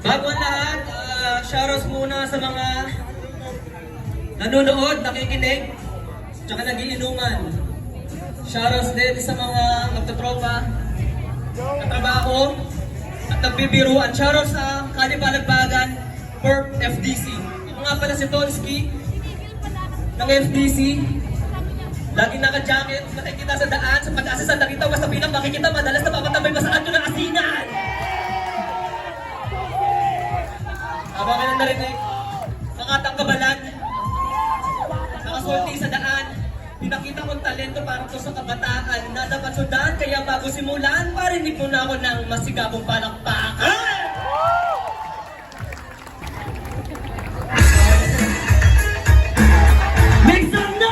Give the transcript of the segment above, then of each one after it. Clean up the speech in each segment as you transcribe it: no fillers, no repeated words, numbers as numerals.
Bago ang lahat, shoutouts muna sa mga nanonood, nakikinig, tsaka nagiinuman. Shoutouts din sa mga magtatropa, katrabaho, at nagbibiruan. Shoutouts sa Kalibalagbagan for FDC. Ako nga pala si Tonsky ng FDC. Laging naka-jacket, makikita sa daan, sa pag-asa sa nakita, basta bilang makikita, madalas napapatabay pa sa kanto ng asinan. Habang ka na narinig, mga tangkabalan, nakasulti sa daan, pinakita kong talento para to sa kabataan na dapat sundan, kaya bago simulan, parinig mo na ako ng masigabong palakpakan! Make some noise!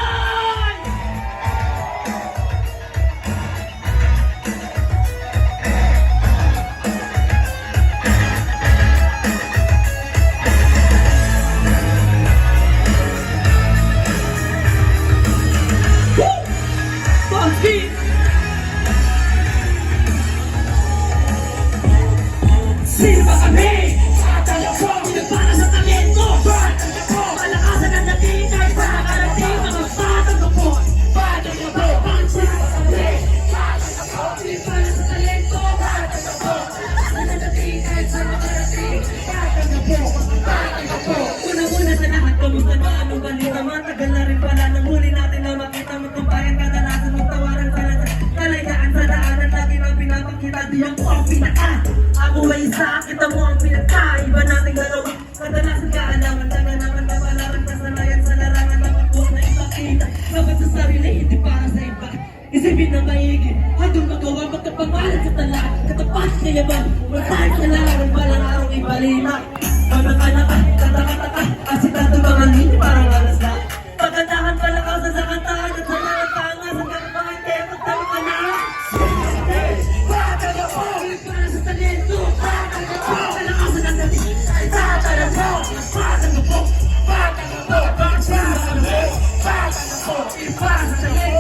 Sino ba kami? Tatala ko, pinagpala sa talento. Tatala ko, malakasan ang dating kahit sa nakarating. Mga batang kapo, batang kapo. Ang sino ba kami? Tatala ko, pinagpala sa talento. Tatala ko, malakasan ang dating kahit sa nakarating. Batang kapo, batang kapo. Una-una sa lahat, kamusta na anong balita? Matagal na rin pala nang huli natin na makita mo kung parang kadalasan magtawaran sa kalayaan sa daanan. Lagi nang pinapakita, di ako ang pinaka. Ako ay isa, kita mo ang pinagkaiba nating dalawa. Kadalasan kaalaman, taga naman kapalaran, kasanayan sa larangan na pagkuha na ipakita. Dapat sa sarili, hindi para sa iba. Isipin na maigi, hanggang magawa magkapangalan sa tala. Katapat na yaman, matahit sa larangan, palang araw ibalina. Pagkakanaka, katakataka, asitado mga nini, parang alas na. Pagkandahan pala kausa sa kantahan at sa mga pangas, hanggang mga temot, tama ka na. Batang kapo, pinagpala sa talento. Batang kapo, malakasan ang dating kahit sa nakarating. Batang kapo, batang kapo. Ang sino ba kami? Batang kapo, pinagpala sa talento.